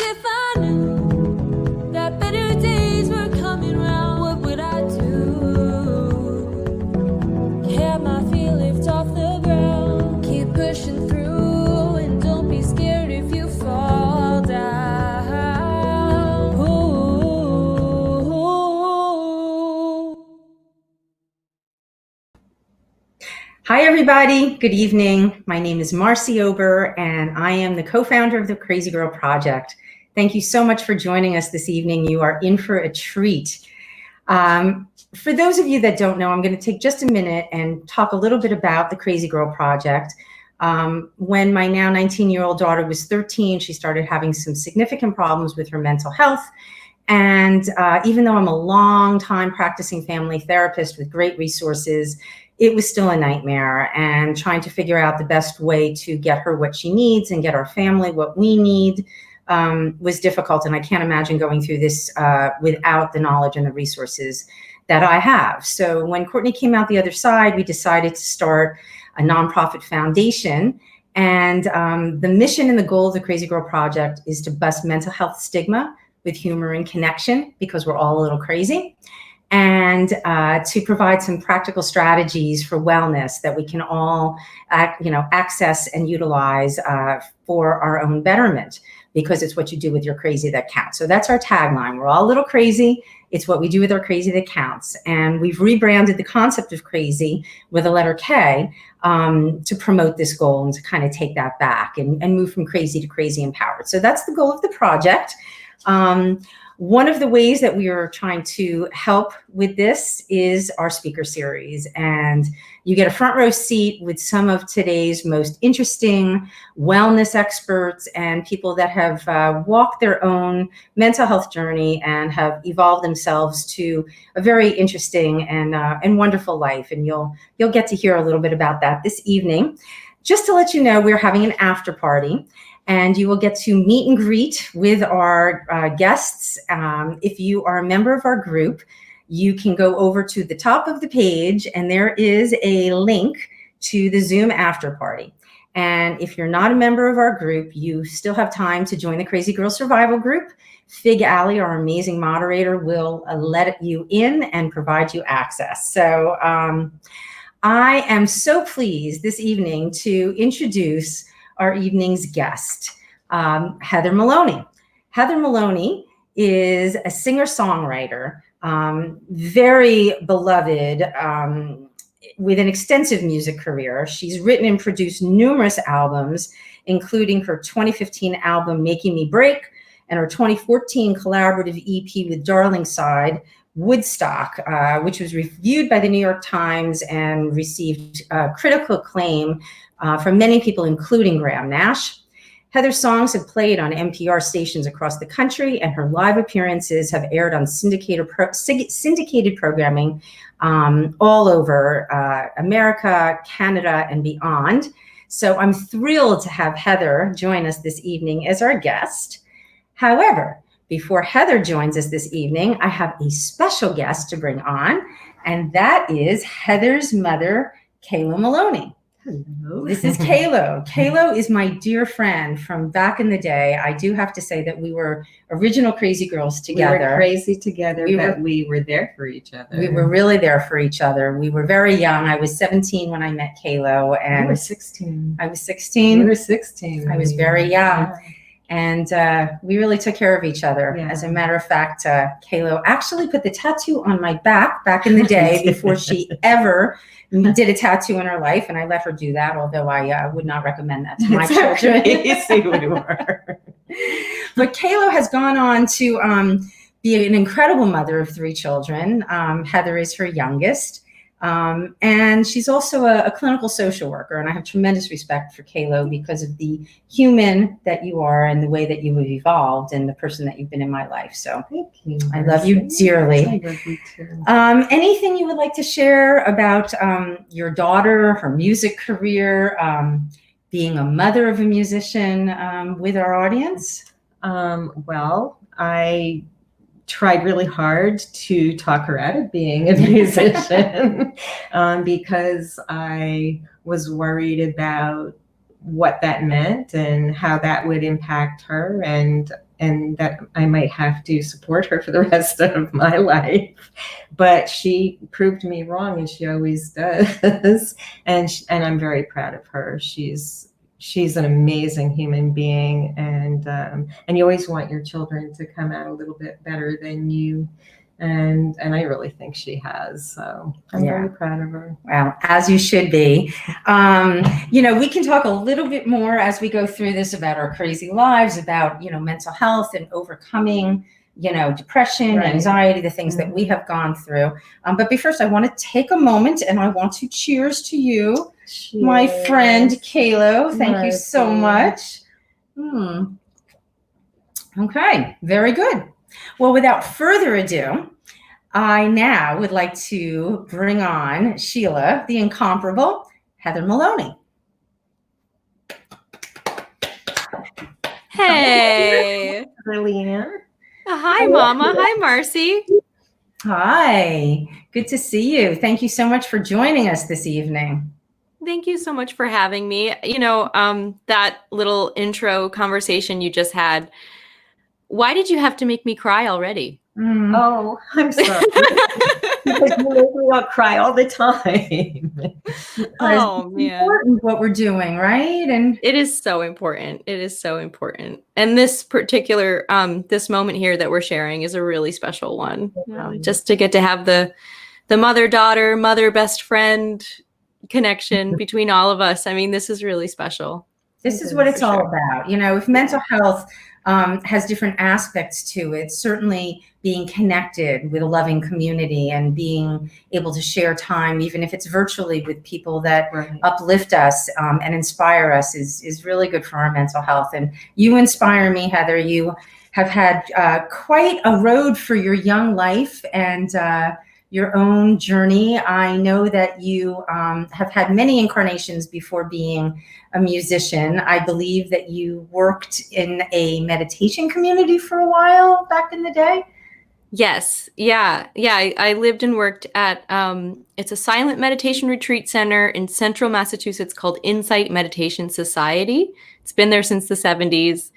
if I knew that better days were coming round, what would I do? Have my feet lift off the ground, keep pushing through, and don't be scared if you fall down. Ooh. Hi, everybody. Good evening. My name is Marci Ober, and I am the co-founder of the KrazyGirl Project. Thank you so much for joining us this evening. You are in for a treat. For those of you that don't know, I'm going to take just a minute and talk a little bit about the KrazyGirl Project. When my now 19-year-old daughter was 13, she started having some significant problems with her mental health. And even though I'm a long-time practicing family therapist with great resources, it was still a nightmare, and trying to figure out the best way to get her what she needs and get our family what we need was difficult. And I can't imagine going through this without the knowledge and the resources that I have. So when Courtney came out the other side, we decided to start a nonprofit foundation. And the mission and the goal of the KrazyGirl Project is to bust mental health stigma with humor and connection, because we're all a little crazy, and to provide some practical strategies for wellness that we can all access and utilize for our own betterment, because it's what you do with your crazy that counts. So that's our tagline. We're all a little crazy. It's what we do with our crazy that counts. And we've rebranded the concept of crazy with a letter K to promote this goal and to kind of take that back and move from crazy to crazy empowered. So that's the goal of the project. One of the ways that we are trying to help with this is our speaker series, and you get a front row seat with some of today's most interesting wellness experts and people that have walked their own mental health journey and have evolved themselves to a very interesting and wonderful life. And you'll get to hear a little bit about that this evening. Just to let you know, we're having an after party, and you will get to meet and greet with our guests. If you are a member of our group, you can go over to the top of the page, and there is a link to the Zoom after party. And if you're not a member of our group, you still have time to join the KrazyGirl Survival Group. Fig Alley, our amazing moderator, will let you in and provide you access. So I am so pleased this evening to introduce our evening's guest, Heather Maloney. Heather Maloney is a singer-songwriter, very beloved, with an extensive music career. She's written and produced numerous albums, including her 2015 album, Making Me Break, and her 2014 collaborative EP with Darlingside, Woodstock, which was reviewed by the New York Times and received critical acclaim from many people, including Graham Nash. Heather's songs have played on NPR stations across the country, and her live appearances have aired on syndicated programming all over America, Canada, and beyond. So I'm thrilled to have Heather join us this evening as our guest. However, before Heather joins us this evening, I have a special guest to bring on, and that is Heather's mother, Kayla Maloney. Hello. This is Kayla. Kayla is my dear friend from back in the day. I do have to say that we were original Crazy Girls together. We were crazy together, but we were there for each other. We were really there for each other. We were very young. I was 17 when I met Kayla, and you were 16. I was 16. You were 16. I was very young. Yeah. And we really took care of each other. Yeah. As a matter of fact, Kayla actually put the tattoo on my back in the day before she ever did a tattoo in her life, and I let her do that, although I would not recommend that to my children. But Kayla has gone on to be an incredible mother of 3 children. Heather is her youngest. And she's also a clinical social worker, and I have tremendous respect for Kayla because of the human that you are and the way that you have evolved and the person that you've been in my life. So thank you. I love you dearly. I love you too. Anything you would like to share about your daughter, her music career, being a mother of a musician with our audience? Well, I tried really hard to talk her out of being a musician because I was worried about what that meant and how that would impact her. And and that I might have to support her for the rest of my life. But she proved me wrong, as she always does. And I'm very proud of her. She's an amazing human being, and you always want your children to come out a little bit better than you. And I really think she has. So I'm very proud of her. Well, as you should be. We can talk a little bit more as we go through this about our crazy lives, about, mental health and overcoming, depression, anxiety, the things that we have gone through. But first, I want to take a moment and I want to cheers to you, my friend Kaylo. Thank you so much. Okay, very good. Well, without further ado, I now would like to bring on Sheila, the incomparable Heather Maloney. Hey. Leanne. Hi, Mama. Hi, Marci. Hi. Good to see you. Thank you so much for joining us this evening. Thank you so much for having me. That little intro conversation you just had, why did you have to make me cry already? Oh, I'm sorry. Because you make me want to cry all the time. Oh, man. It's important what we're doing, right? And it is so important. It is so important. And this particular, this moment here that we're sharing is a really special one. Just to get to have the mother-daughter, mother-best friend connection between all of us. I mean, this is really special. This is what it's all about. If mental health has different aspects to it, certainly being connected with a loving community and being able to share time, even if it's virtually, with people that uplift us and inspire us is really good for our mental health. And you inspire me, Heather. You have had quite a road for your young life and your own journey. I know that you have had many incarnations before being a musician. I believe that you worked in a meditation community for a while back in the day. Yes. Yeah. I lived and worked at, it's a silent meditation retreat center in central Massachusetts called Insight Meditation Society. It's been there since the 70s.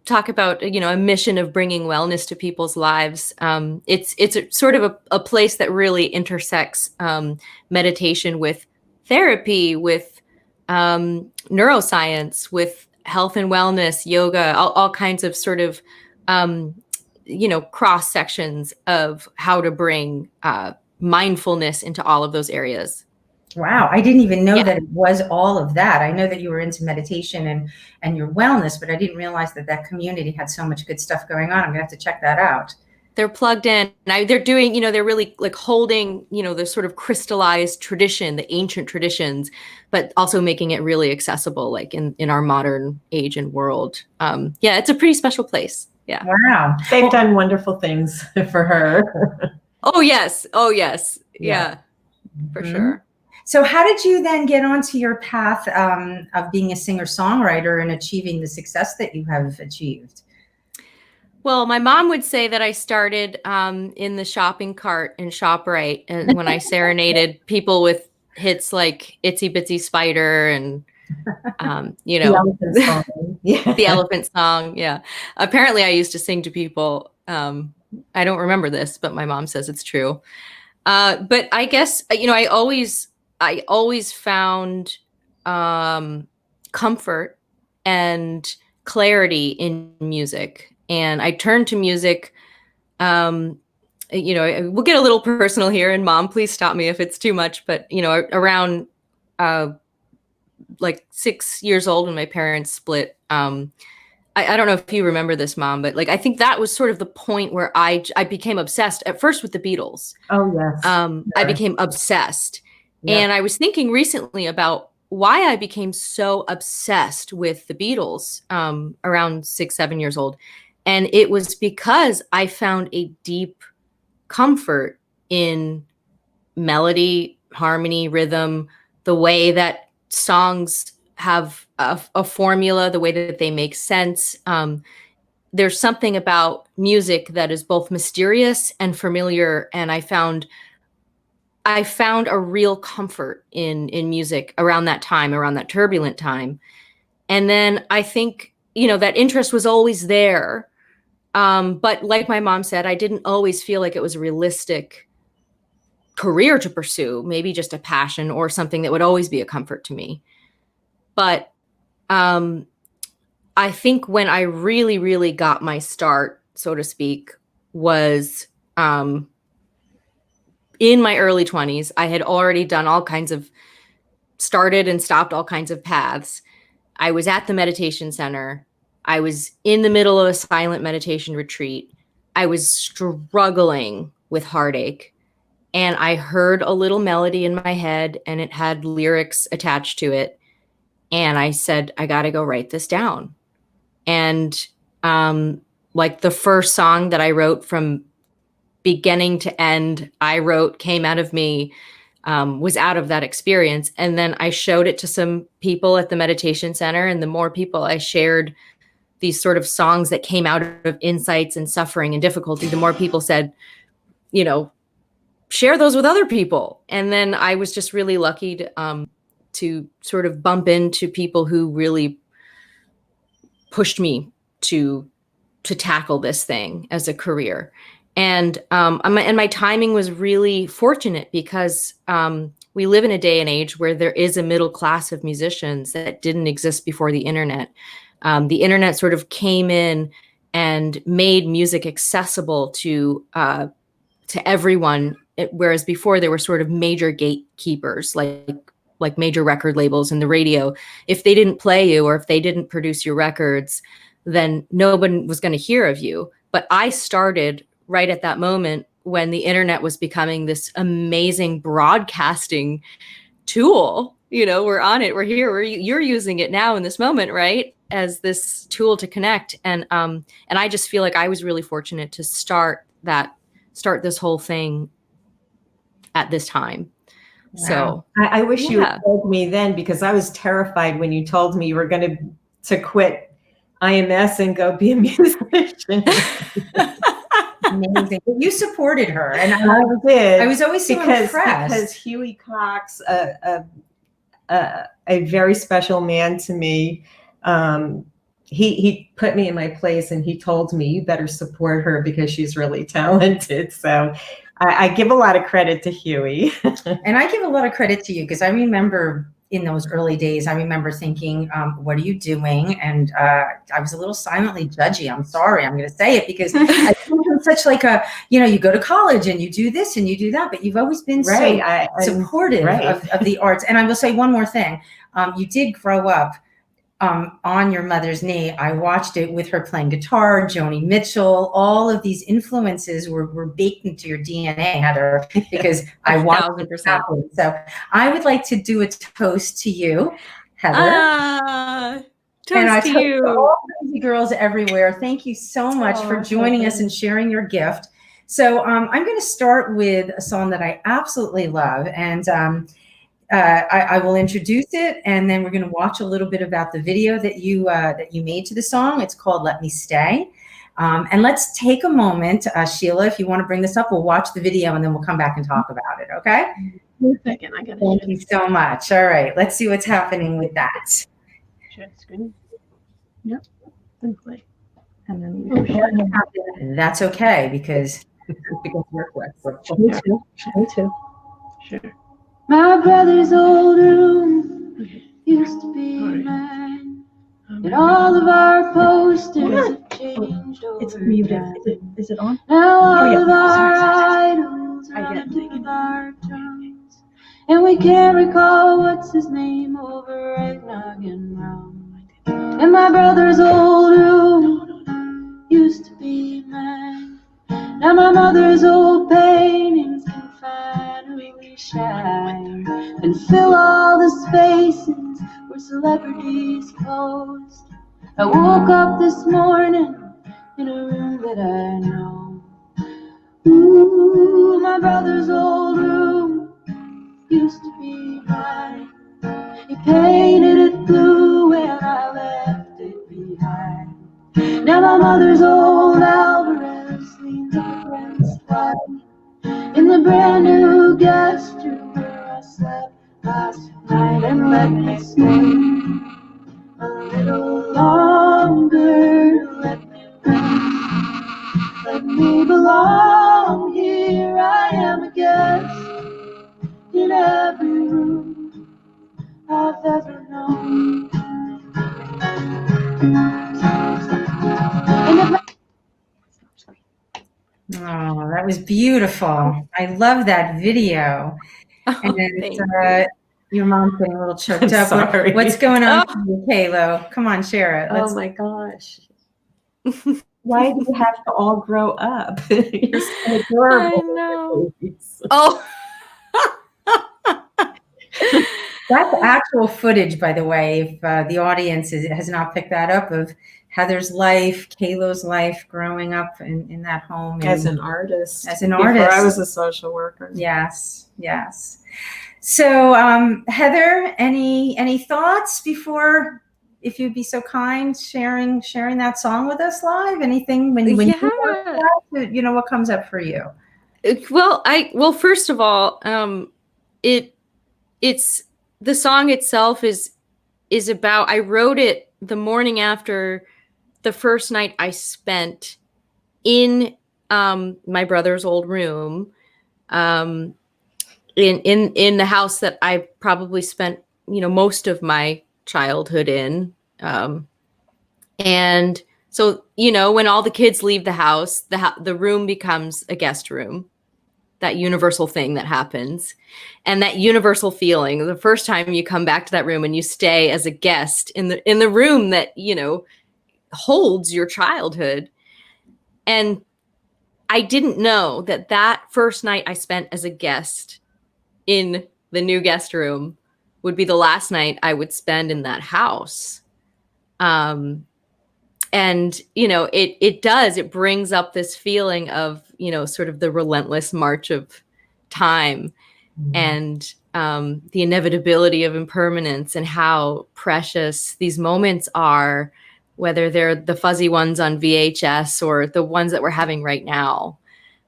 Talk about, a mission of bringing wellness to people's lives. It's a sort of a place that really intersects meditation with therapy, with neuroscience, with health and wellness, yoga, all kinds of sort of, cross sections of how to bring mindfulness into all of those areas. Wow. I didn't even know that it was all of that. I know that you were into meditation and your wellness, but I didn't realize that community had so much good stuff going on. I'm gonna have to check that out. They're plugged in. They're doing, they're really like holding, the sort of crystallized tradition, the ancient traditions, but also making it really accessible, like in our modern age and world. It's a pretty special place. Yeah. Wow. They've done wonderful things for her. Oh, yes. Yeah. For sure. So how did you then get onto your path of being a singer-songwriter and achieving the success that you have achieved? Well, my mom would say that I started in the shopping cart in ShopRite, and when I serenaded people with hits like Itsy Bitsy Spider and, the elephant song. The elephant song. Yeah. Apparently I used to sing to people. I don't remember this, but my mom says it's true. But I guess, I always found comfort and clarity in music. And I turned to music, we'll get a little personal here, and Mom, please stop me if it's too much. But, around like 6 years old when my parents split, I don't know if you remember this, Mom, but I think that was sort of the point where I became obsessed at first with the Beatles. Oh, yes. I became obsessed. Yeah. And I was thinking recently about why I became so obsessed with the Beatles around 6, 7 years old. And it was because I found a deep comfort in melody, harmony, rhythm, the way that songs have a formula, the way that they make sense. There's something about music that is both mysterious and familiar. And I found a real comfort in music around that time, around that turbulent time. And then I think, that interest was always there. But like my mom said, I didn't always feel like it was a realistic career to pursue, maybe just a passion or something that would always be a comfort to me. But I think when I really, really got my start, so to speak, was in my early 20s. I had already done started and stopped all kinds of paths. I was at the meditation center. I was in the middle of a silent meditation retreat. I was struggling with heartache. And I heard a little melody in my head, and it had lyrics attached to it. And I said, I got to go write this down. And like the first song that I wrote from beginning to end, came out of me, was out of that experience. And then I showed it to some people at the meditation center. And the more people I shared these sort of songs that came out of insights and suffering and difficulty, the more people said, share those with other people. And then I was just really lucky to sort of bump into people who really pushed me to tackle this thing as a career. And my timing was really fortunate because we live in a day and age where there is a middle class of musicians that didn't exist before the internet. The internet sort of came in and made music accessible to everyone, whereas before there were sort of major gatekeepers like major record labels and the radio. If they didn't play you or if they didn't produce your records, then nobody was going to hear of you. But I started right at that moment when the internet was becoming this amazing broadcasting tool. We're on it, we're here, you're using it now in this moment, right? As this tool to connect. And I just feel like I was really fortunate to start this whole thing at this time. Wow. So I wish you had told me then, because I was terrified when you told me you were going to quit IMS and go be a musician. Amazing. But you supported her, and I did. I was always so impressed because Huey Cox, a very special man to me, he put me in my place, and he told me, you better support her because she's really talented. So I give a lot of credit to Huey. And I give a lot of credit to you, because I remember in those early days, I remember thinking, what are you doing? And I was a little silently judgy. I'm sorry, I'm going to say it, because I think I'm such like you go to college and you do this and you do that, but you've always been so supportive of the arts. And I will say one more thing. You did grow up on your mother's knee. I watched it with her playing guitar, Joni Mitchell. All of these influences were baked into your DNA, Heather, because I watched it happen. So I would like to do a toast to you, Heather. Toast to you. To all crazy girls everywhere. Thank you so much for joining us and sharing your gift. So I'm going to start with a song that I absolutely love. And I will introduce it, and then we're going to watch a little bit about the video that you made to the song. It's called "Let Me Stay," and let's take a moment, Sheila. If you want to bring this up, we'll watch the video, and then we'll come back and talk about it. Okay? One second, I got it. Thank you so much. All right, let's see what's happening with that. Share the screen. Yep. Then play, and then That's okay, because we're flexible. Me too. Me too. Sure. My brother's old room used to be mine, and all of our posters have changed over. It's muted. Is it on? Now all of our idols are on the tip of our tongues, and we can't recall what's his name over eggnog and rum. And my brother's old room used to be mine. Now my mother's old paintings can finally shine and fill all the spaces where celebrities posed. I woke up this morning in a room that I know. Ooh, my brother's old room used to be mine. He painted it blue when I left it behind. Now my mother's old Alvarez leans against light in the brand new guest room where I slept last night. And let me stay a little longer. Let me rest. Let me belong here. I am a guest in every room I've ever known. Oh, that was beautiful. I love that video. And Thank your mom's getting a little choked I'm up. sorry. What's going on for you, Kaylo? Come on, share it. Oh my gosh. Why do you have to all grow up? You're so adorable. I know. Oh, That's actual footage, by the way, if the audience has not picked that up, of Heather's life, Kaylo's life growing up in that home. As an artist. As an Before artist. I was a social worker. Yes, yes. So, Heather, any thoughts before, if you'd be so kind, sharing that song with us live? Anything when you watch that, you know, what comes up for you? Well, first of all, it's the song itself is about, I wrote it the morning after the first night I spent in my brother's old room, in the house that I probably spent, you know, most of my childhood in. And so, you know, when all the kids leave the house, the room becomes a guest room. That universal thing that happens, and that universal feeling the first time you come back to that room and you stay as a guest in the room that, you know, holds your childhood. And I didn't know that first night I spent as a guest in the new guest room would be the last night I would spend in that house. And, you know, it brings up this feeling of, you know, sort of the relentless march of time, and the inevitability of impermanence, and how precious these moments are, whether they're the fuzzy ones on VHS or the ones that we're having right now.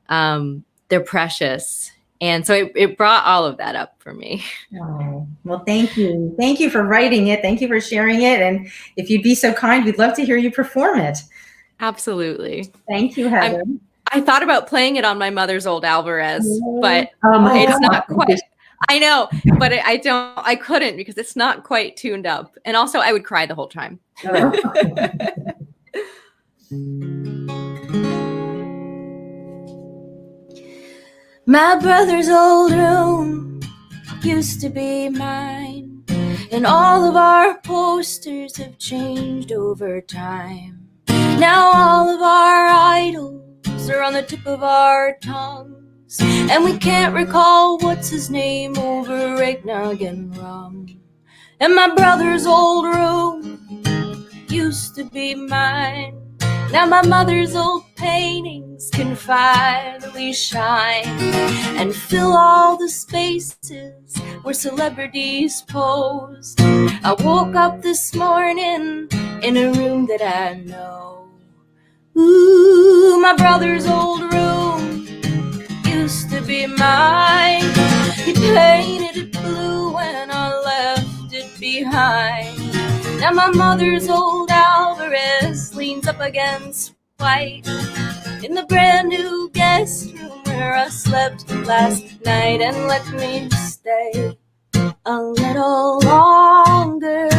They're precious. And so it brought all of that up for me. Oh, well, thank you. Thank you for writing it. Thank you for sharing it. And if you'd be so kind, we'd love to hear you perform it. Absolutely. Thank you, Heather. I thought about playing it on my mother's old Alvarez, but my it's God. not quite. I know, but I couldn't, because it's not quite tuned up. And also I would cry the whole time. My brother's old room used to be mine, and all of our posters have changed over time. Now all of our idols are on the tip of our tongues, and we can't recall what's his name over eggnog and rum. And my brother's old room used to be mine. Now my mother's old paintings can finally shine and fill all the spaces where celebrities posed. I woke up this morning in a room that I know. Ooh, my brother's old room used to be mine. He painted it blue when I left it behind. Now my mother's old Alvarez leans up against white in the brand new guest room where I slept last night. And let me stay a little longer,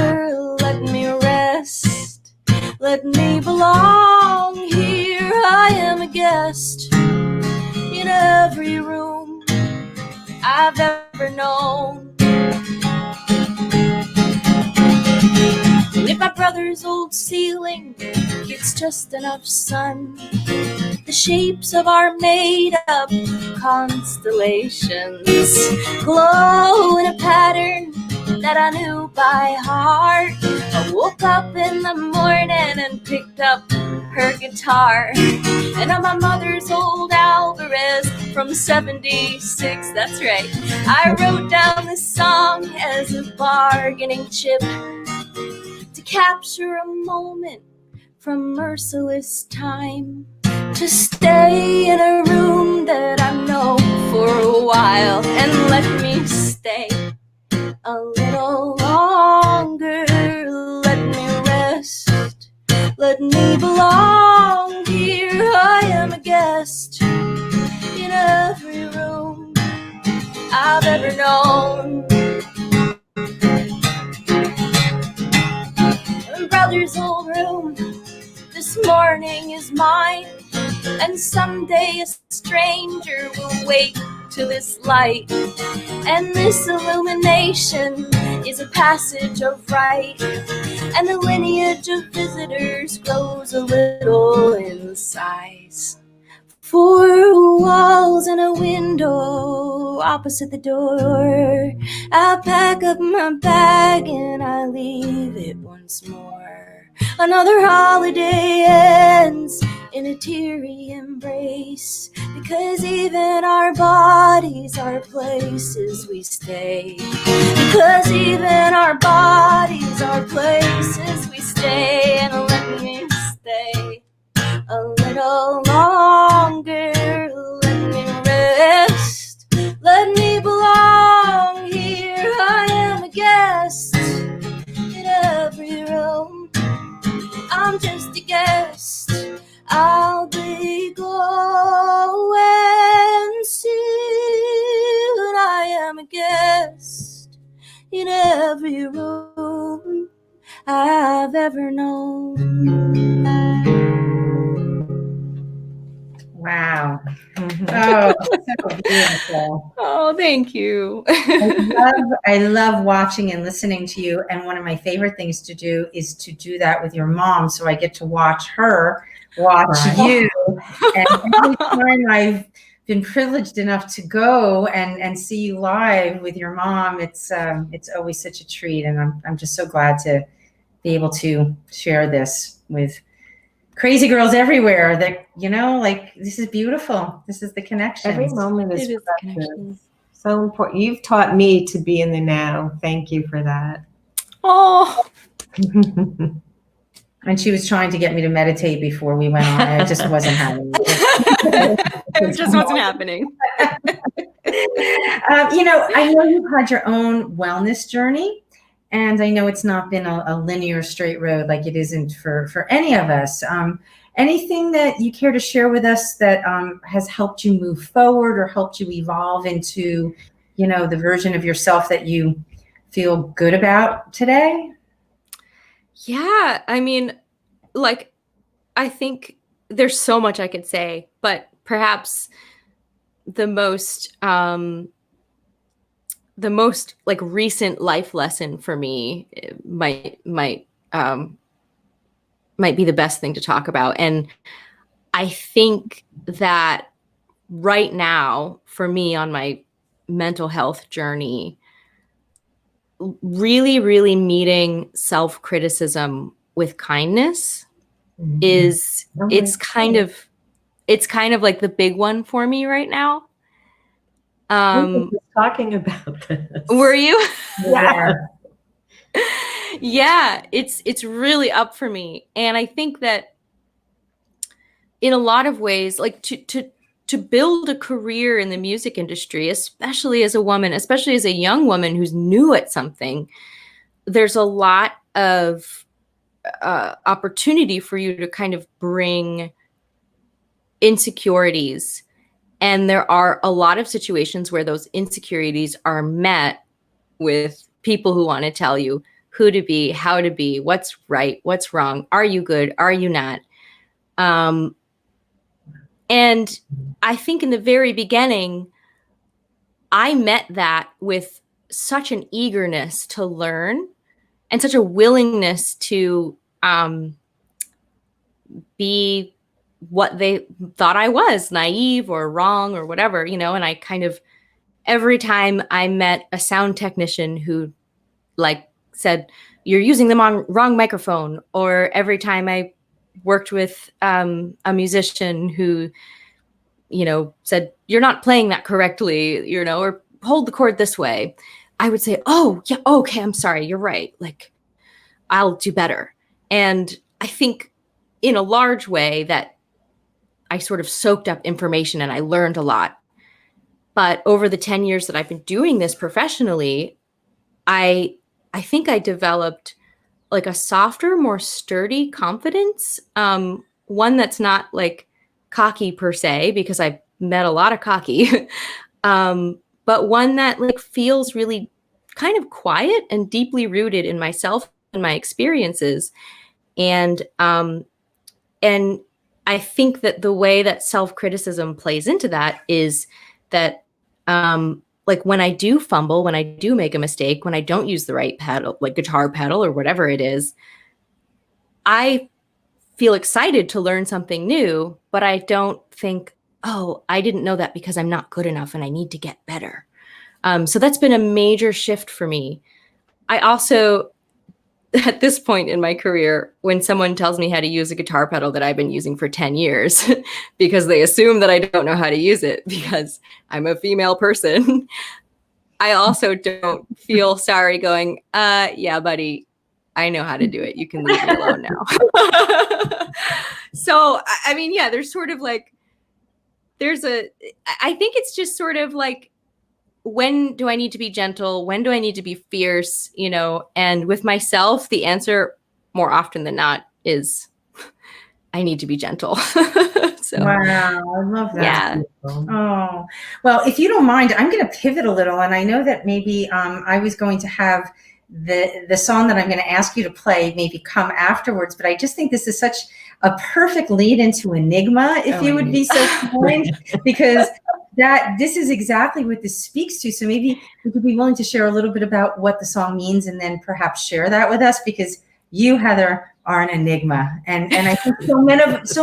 let me rest, let me belong here. I am a guest in every room I've ever known. And if my brother's old ceiling gets just enough sun, the shapes of our made-up constellations glow in a pattern that I knew by heart. I woke up in the morning and picked up her guitar, and on my mother's old Alvarez from 76, that's right, I wrote down this song as a bargaining chip to capture a moment from merciless time, to stay in a room that I know for a while. And let me stay a little longer, let me let me belong here. I am a guest in every room I've ever known. My brother's old room this morning is mine, and someday a stranger will wake to this light, and this illumination is a passage of right, and the lineage of visitors grows a little in size. 4 walls and a window opposite the door. I pack up my bag and I leave it once more. Another holiday ends in a teary embrace, because even our bodies are places we stay. Because even our bodies are places we stay. And let me stay a little longer, let me rest, let me belong here. I am a guest in every room, I'm just a guest, I'll be going soon. I am a guest in every room I've ever known. Wow. Oh, so beautiful. Oh, thank you. I love watching and listening to you. And one of my favorite things to do is to do that with your mom. So I get to watch her watch you. And every time I've been privileged enough to go and see you live with your mom, it's always such a treat. And I'm just so glad to be able to share this with crazy girls everywhere. That, you know, like, this is beautiful. This is the connection. Every moment is It is precious. connection. So important. You've taught me to be in the now. Thank you for that. Oh, And she was trying to get me to meditate before we went on. It just wasn't happening. it just wasn't happening. You know, I know you've had your own wellness journey, and I know it's not been a linear straight road like it isn't for any of us. Anything that you care to share with us that has helped you move forward or helped you evolve into, you know, the version of yourself that you feel good about today? Yeah, I mean, like, I think there's so much I could say, but perhaps the most like recent life lesson for me might be the best thing to talk about. And I think that right now, for me on my mental health journey, really, really meeting self-criticism with kindness is it's kind of like the big one for me right now. We were just talking about this. Were you? Yeah. Yeah, it's really up for me. And I think that in a lot of ways, like to build a career in the music industry, especially as a woman, especially as a young woman who's new at something, there's a lot of opportunity for you to kind of bring insecurities. And there are a lot of situations where those insecurities are met with people who want to tell you who to be, how to be, what's right, what's wrong, are you good, are you not? And I think in the very beginning, I met that with such an eagerness to learn and such a willingness to be what they thought I was, naive or wrong or whatever, you know. And I kind of, every time I met a sound technician who like said, you're using the wrong microphone, or every time I worked with a musician who, you know, said, you're not playing that correctly, you know, or hold the chord this way, I would say, oh, yeah, okay, I'm sorry, you're right. Like, I'll do better. And I think in a large way that I sort of soaked up information and I learned a lot. But over the 10 years that I've been doing this professionally, I think I developed like a softer, more sturdy confidence. One that's not like cocky per se, because I've met a lot of cocky, but one that like feels really kind of quiet and deeply rooted in myself and my experiences. And I think that the way that self-criticism plays into that is that like when I do fumble, when I do make a mistake, when I don't use the right pedal, like guitar pedal or whatever it is, I feel excited to learn something new, but I don't think, oh, I didn't know that because I'm not good enough and I need to get better. So that's been a major shift for me. I also, at this point in my career, when someone tells me how to use a guitar pedal that I've been using for 10 years, because they assume that I don't know how to use it because I'm a female person, I also don't feel sorry going, yeah, buddy, I know how to do it. You can leave me alone now. So, I mean, yeah, there's sort of like, I think it's just sort of like, when do I need to be gentle? When do I need to be fierce? You know, and with myself, the answer more often than not is I need to be gentle. So, Wow, I love that. yeah. Oh, well, if you don't mind, I'm going to pivot a little, and I know that maybe I was going to have the song that I'm going to ask you to play maybe come afterwards, but I just think this is such a perfect lead into Enigma, if you would be so kind, because this is exactly what this speaks to. So maybe you could be willing to share a little bit about what the song means, and then perhaps share that with us, because you, Heather, are an enigma, and I think so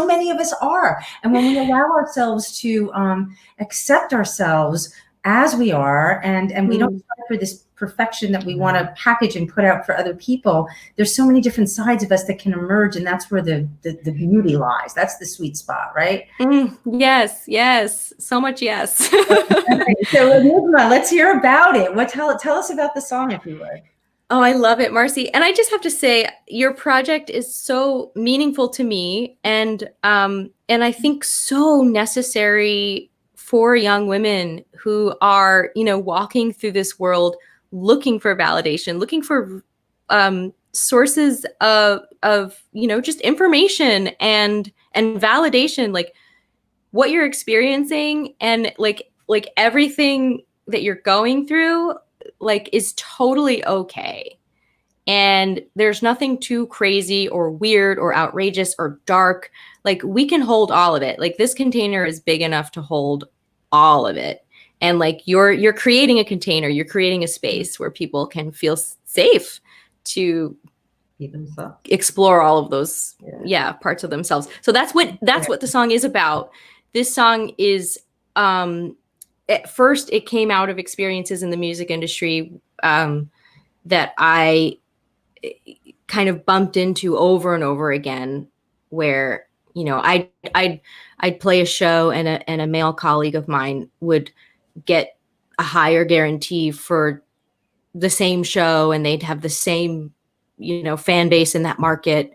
many of us are. And when we allow ourselves to accept ourselves as we are, and we don't strive for this perfection that we want to package and put out for other people, there's so many different sides of us that can emerge, and that's where the beauty lies. That's the sweet spot, right? Yes, so much yes. So Enigma, let's hear about it. Tell us about the song, if you would. Oh, I love it, Marci. And I just have to say, your project is so meaningful to me, and I think so necessary for young women who are, you know, walking through this world looking for validation, looking for sources of you know, just information and validation, like what you're experiencing and like everything that you're going through, like, is totally okay. And there's nothing too crazy or weird or outrageous or dark. Like, we can hold all of it. Like, this container is big enough to hold all of it. And like, you're creating a container, you're creating a space where people can feel safe to explore all of those parts of themselves. So that's what the song is about. This song is at first it came out of experiences in the music industry that I kind of bumped into over and over again, where, you know, I'd play a show and a male colleague of mine would get a higher guarantee for the same show, and they'd have the same, you know, fan base in that market.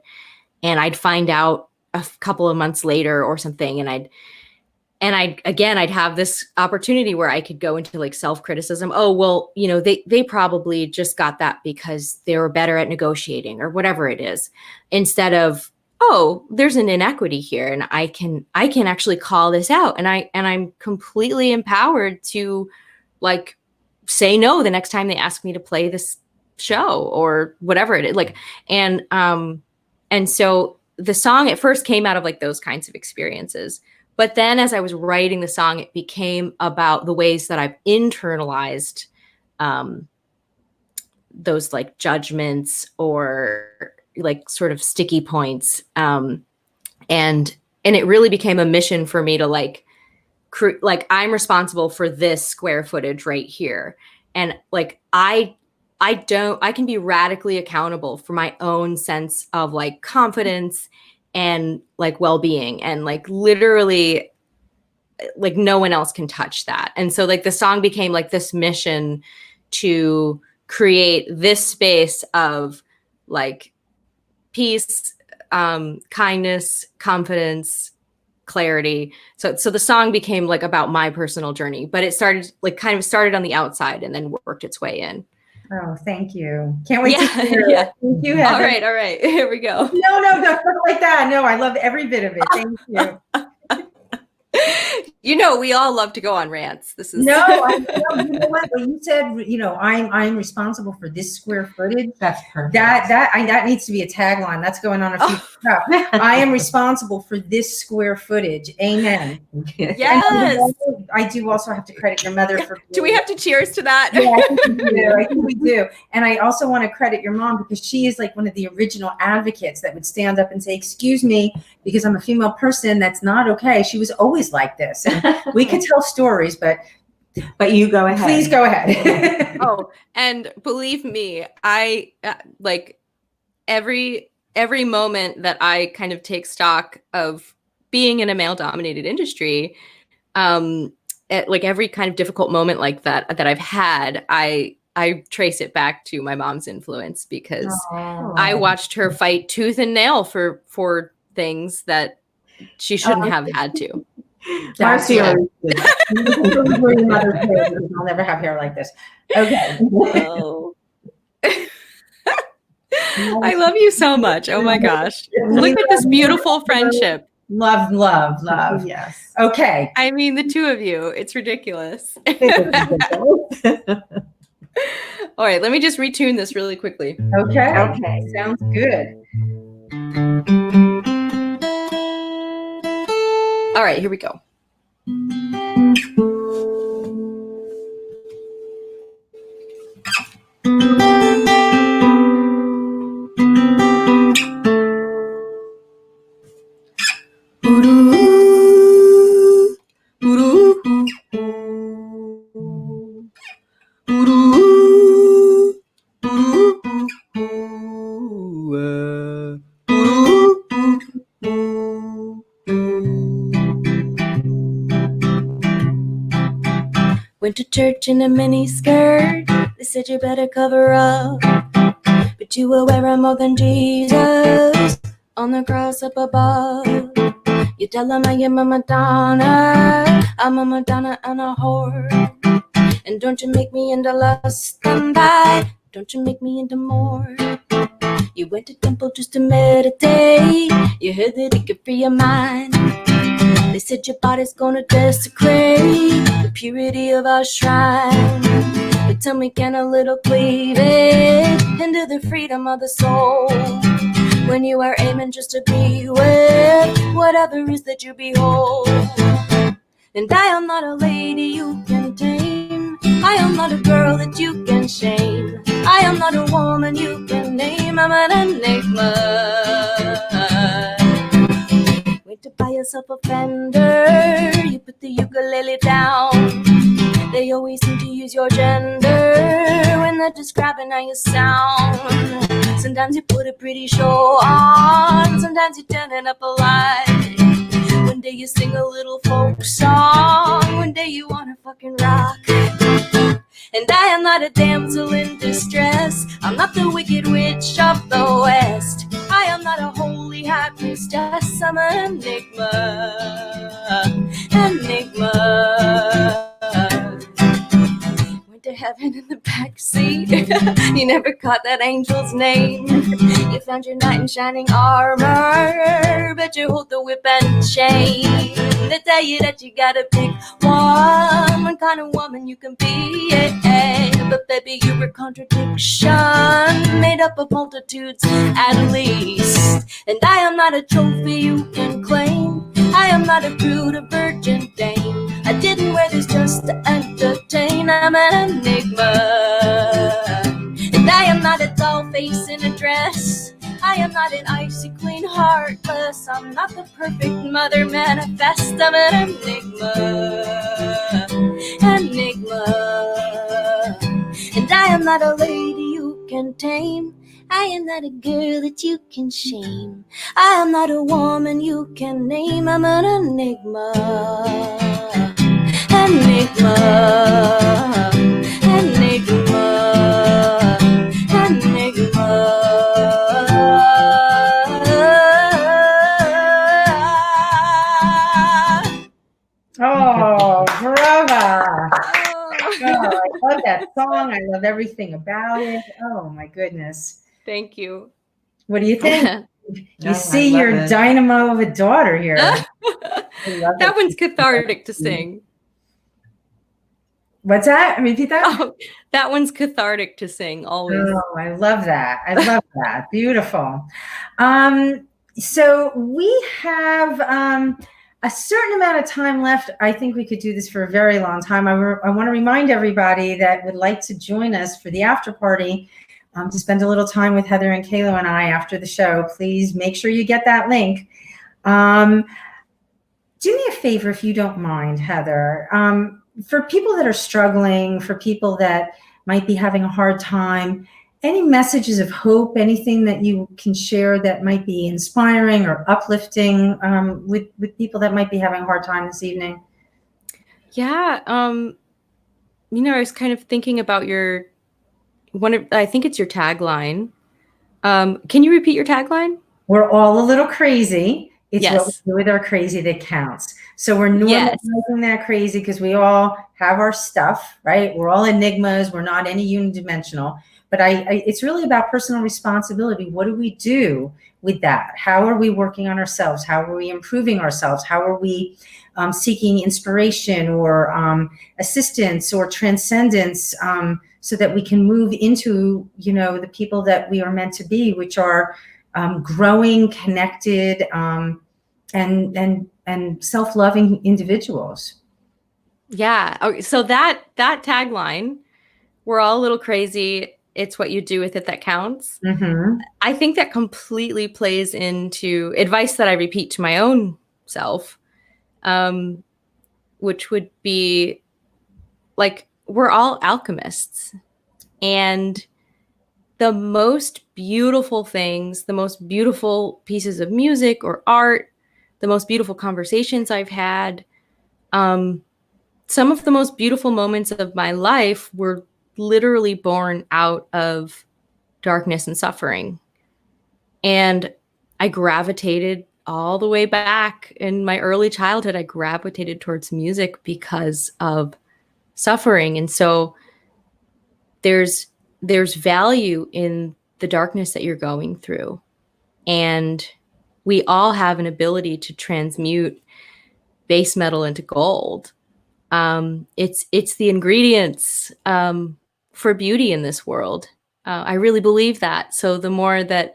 And I'd find out a couple of months later or something, and I'd have this opportunity where I could go into like self-criticism. Oh, well, you know, they probably just got that because they were better at negotiating or whatever it is, instead of, oh, there's an inequity here, and I can actually call this out, and I'm completely empowered to like say no the next time they ask me to play this show or whatever it is. Like, and so the song at first came out of like those kinds of experiences. But then as I was writing the song, it became about the ways that I've internalized those like judgments or like sort of sticky points. And it really became a mission for me to like, I'm responsible for this square footage right here. And like, I can be radically accountable for my own sense of like confidence and like well-being, and like literally like no one else can touch that. And so like the song became like this mission to create this space of like peace, kindness, confidence, clarity. So the song became like about my personal journey, but it started on the outside and then worked its way in. Oh, thank you. Can't wait to Yeah, hear it. yeah. Thank you, Heather. All right. Here we go. No, not like that. No, I love every bit of it. Thank you. You know, we all love to go on rants. This is No, you know what? When you said, I'm responsible for this square footage. That's perfect. That needs to be a tagline. That's going on a few stuff. I am responsible for this square footage. Amen. Yes. And I do also have to credit your mother for. Do we have to cheers to that? Yeah, I think we do. And I also want to credit your mom because she is like one of the original advocates that would stand up and say, excuse me, because I'm a female person, that's not okay. She was always like this. And we could tell stories, but you go ahead. Please go ahead. Oh, and believe me, I like every moment that I kind of take stock of being in a male-dominated industry, like every kind of difficult moment like that I've had, I trace it back to my mom's influence because I watched her fight tooth and nail for things that she shouldn't have had to. Marci, I'll never have hair like this. Okay. Oh. I love you so much. Oh my gosh. Look at this beautiful friendship. Love. Yes. Okay. I mean, the two of you, it's ridiculous. All right, let me just retune this really quickly. Okay. Sounds good. All right, here we go. Went to church in a mini skirt. They said you better cover up, but you were wearing more than Jesus on the cross up above. You tell them I'm a Madonna, I'm a Madonna and a whore. And don't you make me into lust and pride, don't you make me into more. You went to temple just to meditate, you heard that it could free your mind. They said your body's gonna desecrate the purity of our shrine. But tell me, can a little cleavage into the freedom of the soul, when you are aiming just to be with whatever is that you behold? And I am not a lady you can tame, I am not a girl that you can shame, I am not a woman you can name, I'm an enigma. Wait to buy yourself a Fender, you put the ukulele down. They always seem to use your gender when they're describing how you sound. Sometimes you put a pretty show on, sometimes you turn it up a lot. One day you sing a little folk song, one day you wanna fucking rock. And I am not a damsel in distress, I'm not the wicked witch of the west, I am not a holy high priestess, I'm an enigma. Went to heaven in the backseat, you never caught that angel's name. You found your knight in shining armor, but you hold the whip and chain. They tell you that you gotta pick one kind of woman you can be, yeah. But baby, you're a contradiction, made up of multitudes at least. And I am not a trophy you can claim, I am not a prude, a virgin dame. I didn't wear this just to entertain, I'm an enigma. And I am not a doll face in a dress, I am not an icy clean heartless, I'm not the perfect mother manifest, I'm an enigma. And I am not a lady you can tame, I am not a girl that you can shame, I am not a woman you can name, I'm an enigma. Oh, brava. Oh, I love that. that song. I love everything about it. Oh my goodness. Thank you. What do you think? No, You I see love your it. dynamo of a daughter here. I love That it. one's cathartic to sing. What's that? Repeat that. Oh, that one's cathartic to sing always. Oh, I love that. I love that. Beautiful. So we have a certain amount of time left. I think we could do this for a very long time. I want to remind everybody that would like to join us for the after party to spend a little time with Heather and Kayla and I after the show. Please make sure you get that link. Do me a favor if you don't mind, Heather. For people that are struggling, for people that might be having a hard time, any messages of hope, anything that you can share that might be inspiring or uplifting with people that might be having a hard time this evening? Yeah. I was kind of thinking about I think it's your tagline. Can you repeat your tagline? We're all a little crazy. It's Yes. what we do with our crazy that counts. So we're Yes. normalizing that crazy because we all have our stuff, right? We're all enigmas. We're not any unidimensional. But it's really about personal responsibility. What do we do with that? How are we working on ourselves? How are we improving ourselves? How are we seeking inspiration or assistance or transcendence so that we can move into, the people that we are meant to be, which are growing, connected, and self-loving individuals. Yeah. Okay. So that tagline, we're all a little crazy. It's what you do with it that counts. Mm-hmm. I think that completely plays into advice that I repeat to my own self, which would be like, we're all alchemists. And the most beautiful things, the most beautiful pieces of music or art, the most beautiful conversations I've had, some of the most beautiful moments of my life were literally born out of darkness and suffering. And I gravitated all the way back in my early childhood. I gravitated towards music because of suffering. And so there's value in the darkness that you're going through. And we all have an ability to transmute base metal into gold. It's the ingredients for beauty in this world. I really believe that. So the more that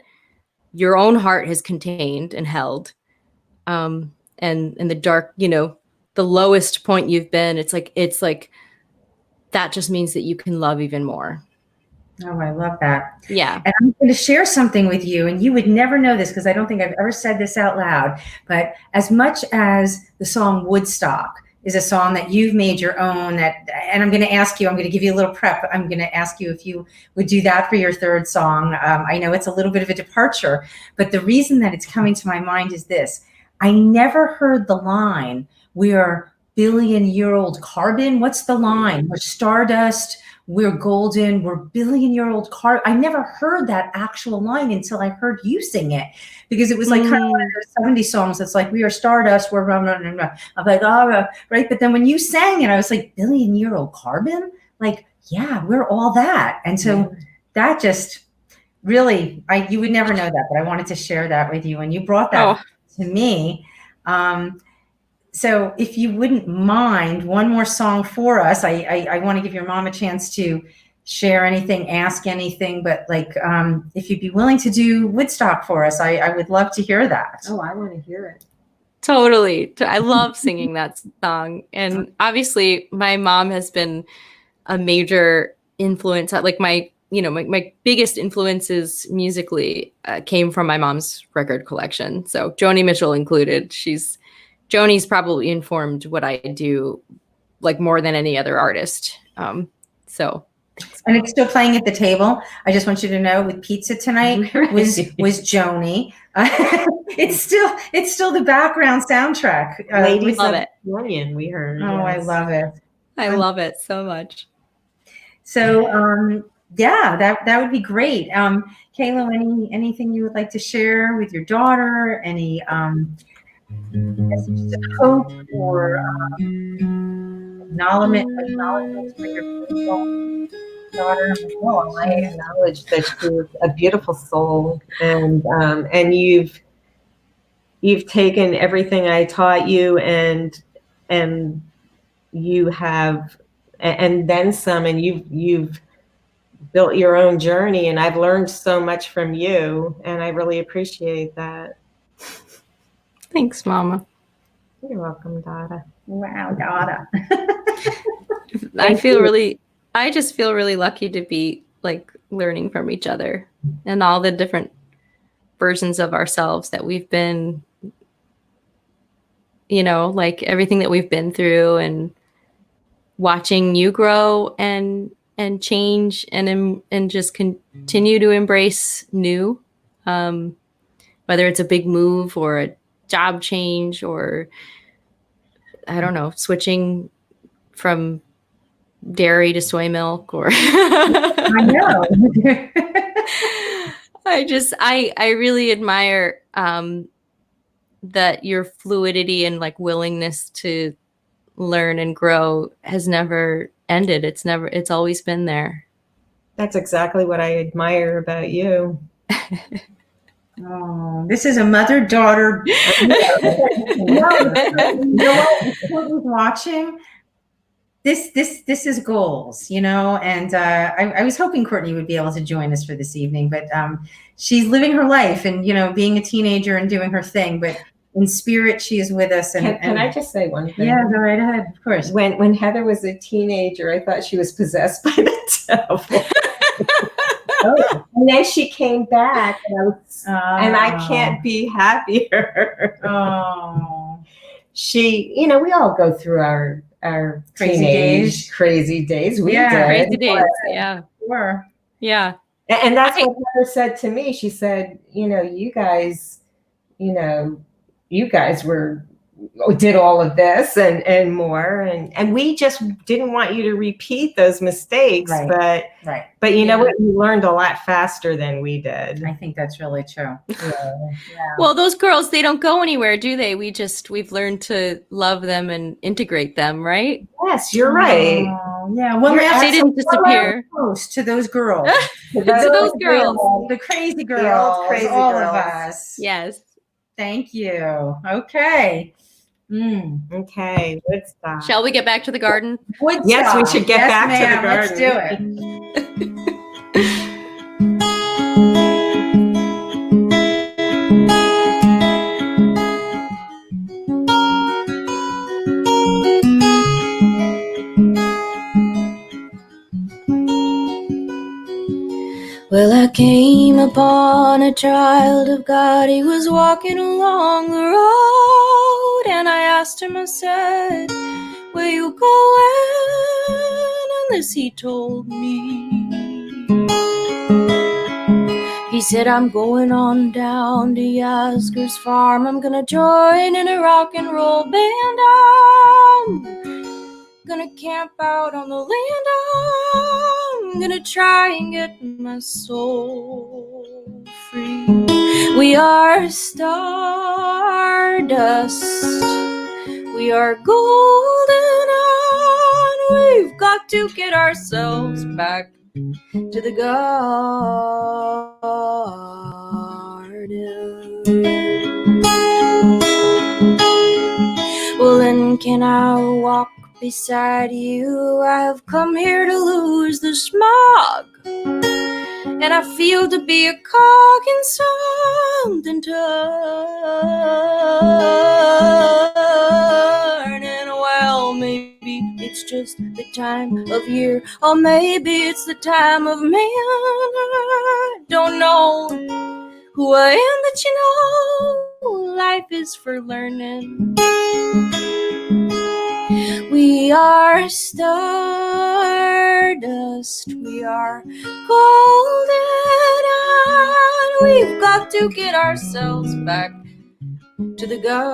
your own heart has contained and held, and the dark, the lowest point you've been, it's like that just means that you can love even more. Oh, I love that. Yeah. And I'm going to share something with you, and you would never know this because I don't think I've ever said this out loud, but as much as the song Woodstock is a song that you've made your own, and I'm going to give you a little prep. I'm going to ask you if you would do that for your third song. I know it's a little bit of a departure, but the reason that it's coming to my mind is this. I never heard the line, "We're billion-year-old carbon." What's the line? We're stardust. We're golden, we're billion-year-old car. I never heard that actual line until I heard you sing it, because it was like kind of one of those 70s songs that's like, we are stardust, we're blah, blah, blah, blah. I'm like, oh, right. But then when you sang it, I was like, billion-year-old carbon? Like, yeah, we're all that. And so that just really, you would never know that, but I wanted to share that with you. And you brought that to me. So if you wouldn't mind, one more song for us. I want to give your mom a chance to share anything, ask anything, but if you'd be willing to do Woodstock for us, I would love to hear that. Oh, I want to hear it. Totally. I love singing that song. And obviously my mom has been a major influence. Like my biggest influences musically came from my mom's record collection. So Joni Mitchell included. Joni's probably informed what I do like more than any other artist. And it's still playing at the table. I just want you to know, with pizza tonight was Joni. It's still the background soundtrack. Ladies love of it. Florian, we heard. Oh, yes. I love it. I love it so much. So yeah, that would be great. Kayla, anything you would like to share with your daughter? Any messages of hope or acknowledgments for your beautiful daughter. Oh, I acknowledge that she's a beautiful soul, and you've taken everything I taught you, and you have, and then some, and you've built your own journey, and I've learned so much from you, and I really appreciate that. Thanks, Mama. You're welcome, Dada. Wow, Dada. I just feel really lucky to be like learning from each other and all the different versions of ourselves that we've been, like everything that we've been through, and watching you grow and change and just continue to embrace new, whether it's a big move or a job change, or I don't know, switching from dairy to soy milk, or I know. I really admire that your fluidity and like willingness to learn and grow has never ended. It's always been there. That's exactly what I admire about you. Oh, this is a mother-daughter. Watching. This is goals, and I was hoping Courtney would be able to join us for this evening, but she's living her life and, being a teenager and doing her thing, but in spirit, she is with us. And can I just say one thing? Yeah, go right ahead, of course. When Heather was a teenager, I thought she was possessed by the devil. And then she came back, and I can't be happier. Oh, she, we all go through our crazy days. We did. Crazy days. Yeah. Sure. Yeah. And that's what Heather said to me. She said, you guys did all of this and more, and we just didn't want you to repeat those mistakes. Right. But you know what? You learned a lot faster than we did. I think that's really true. Yeah. Well, those girls, they don't go anywhere, do they? We've learned to love them and integrate them, right? Yes, you're right. Yeah. Well, they didn't disappear. To those girls. To those girls. The crazy girls. All of us. Yes. Thank you. Okay. Okay. Woodstock. Shall we get back to the garden? Woodstock. Yes, we should get back to the garden. Let's do it. Well, I came upon a child of God. He was walking along the road, and I asked him, I said, where you going? And this he told me. He said, I'm going on down to Yasgur's farm. I'm gonna join in a rock and roll band. I'm gonna camp out on the land. I'm gonna try and get my soul free. We are stardust. We are golden, and we've got to get ourselves back to the garden. Well, then can I walk beside you? I have come here to lose the smog, and I feel to be a cog in something turning. Well, maybe it's just the time of year, or maybe it's the time of man. I don't know who I am, but life is for learning. We are stardust, we are golden, and we've got to get ourselves back to the garden.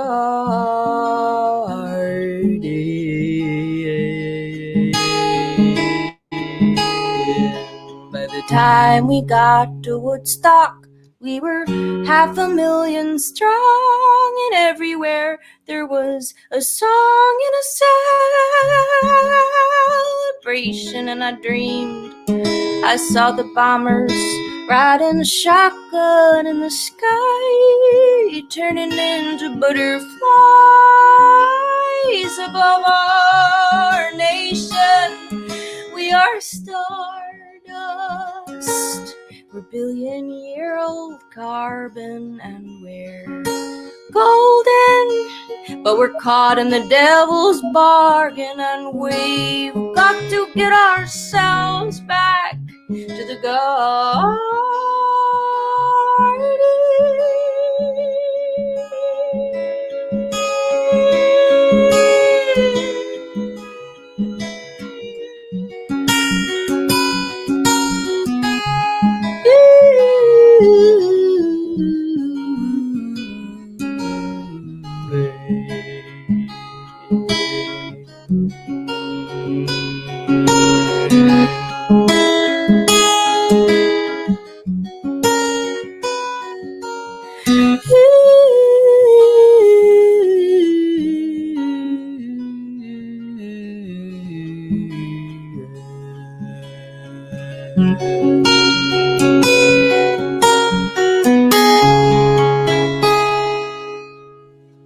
By the time we got to Woodstock, we were 500,000 strong, and everywhere where there was a song and a celebration, and I dreamed I saw the bombers riding a shotgun in the sky, turning into butterflies above our nation. We are stardust. We're billion-year-old carbon, and we're golden, but we're caught in the devil's bargain, and we've got to get ourselves back to the garden.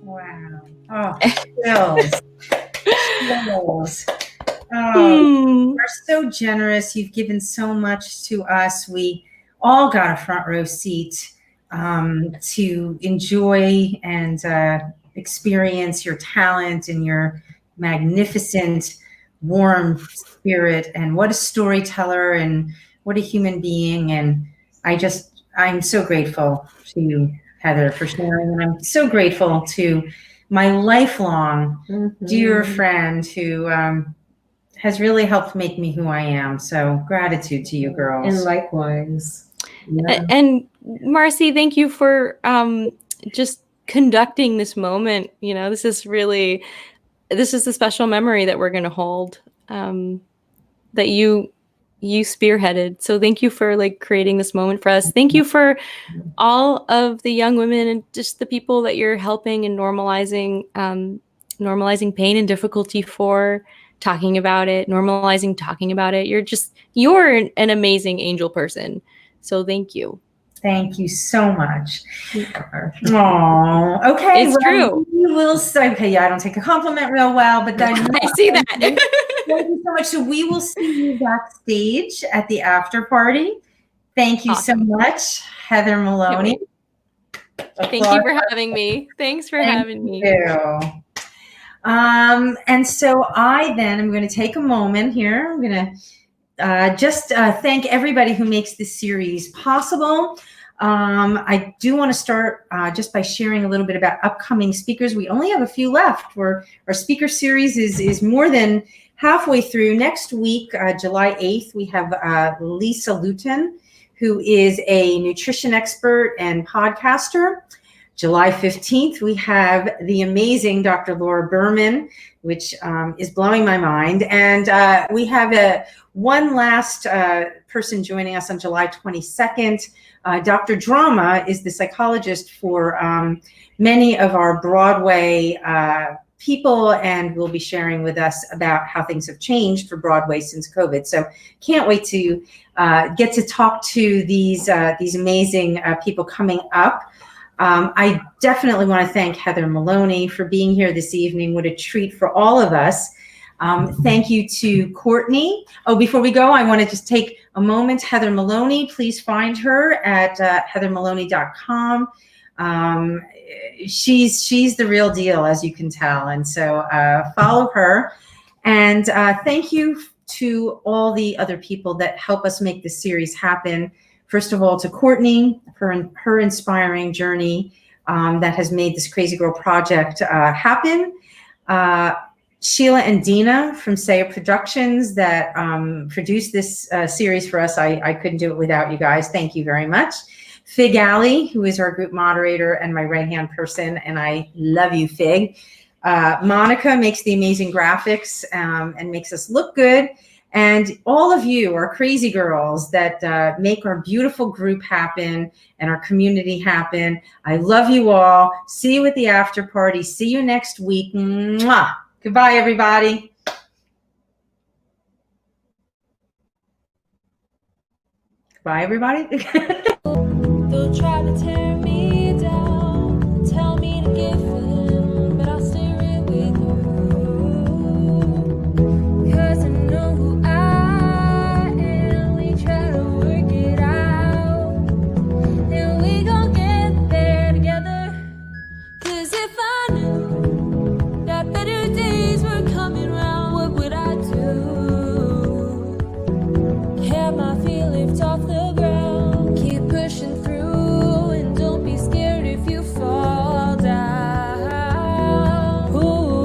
Wow. Oh, chills. Chills. Oh, you are so generous. You've given so much to us. We all got a front row seat to enjoy and experience your talent and your magnificent, warm spirit. And what a storyteller and what a human being. And I'm so grateful to you, Heather, for sharing. And I'm so grateful to my lifelong dear friend who has really helped make me who I am. So gratitude to you, girls. And likewise. Yeah. And Marci, thank you for just conducting this moment. You know, this is the special memory that we're going to hold, that you spearheaded. So thank you for like creating this moment for us. Thank you for all of the young women and just the people that you're helping and normalizing pain and difficulty for, talking about it, normalizing talking about it. You're an amazing angel person. So thank you. Thank you so much. Oh, okay. It's true. We will say, okay, yeah, I don't take a compliment real well, but then I see that. Thank you so much. So we will see you backstage at the after party. Thank you so much, Heather Maloney. Thank you for having me. Thanks for having me. Thank you. And so I then am going to take a moment here. I'm going to just thank everybody who makes this series possible. I do want to start just by sharing a little bit about upcoming speakers. We only have a few left. Our speaker series is more than halfway through. Next week, July 8th, we have Lisa Luton, who is a nutrition expert and podcaster. July 15th, we have the amazing Dr. Laura Berman, which is blowing my mind. And we have one last person joining us on July 22nd. Dr. Drama is the psychologist for many of our Broadway people, and will be sharing with us about how things have changed for Broadway since COVID. So can't wait to get to talk to these amazing people coming up. I definitely want to thank Heather Maloney for being here this evening. What a treat for all of us. Thank you to Courtney. Oh, before we go, I want to just take a moment. Heather Maloney, please find her at heathermaloney.com. She's the real deal, as you can tell. And so follow her. And thank you to all the other people that help us make this series happen. First of all, to Courtney for her inspiring journey that has made this Crazy Girl project happen. Sheila and Dina from Saya Productions that produced this series for us. I couldn't do it without you guys. Thank you very much. Fig Alley, who is our group moderator and my right-hand person, and I love you, Fig. Monica makes the amazing graphics and makes us look good. And all of you are crazy girls that make our beautiful group happen and our community happen. I love you all. See you at the after party. See you next week. Mwah. Goodbye, everybody. Bye, everybody. They'll try to tear me down, tell me to give in, but I'll stay right with you. 'Cause I know who I am. We try to work it out, and we gon' get there together. 'Cause if I knew that better days were coming round, what would I do? Have my feet lift off the ground, keep pushing through, and don't be scared if you fall down. Ooh.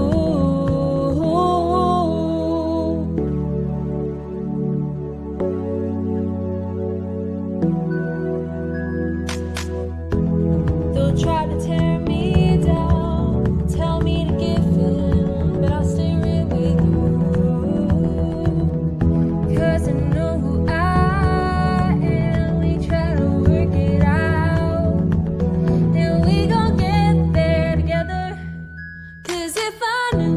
They'll try to tear me down, tell me to give in, but I'll stay right with you. 'Cause I know who I am. We try to work it out, and we gon' get there together. 'Cause if I knew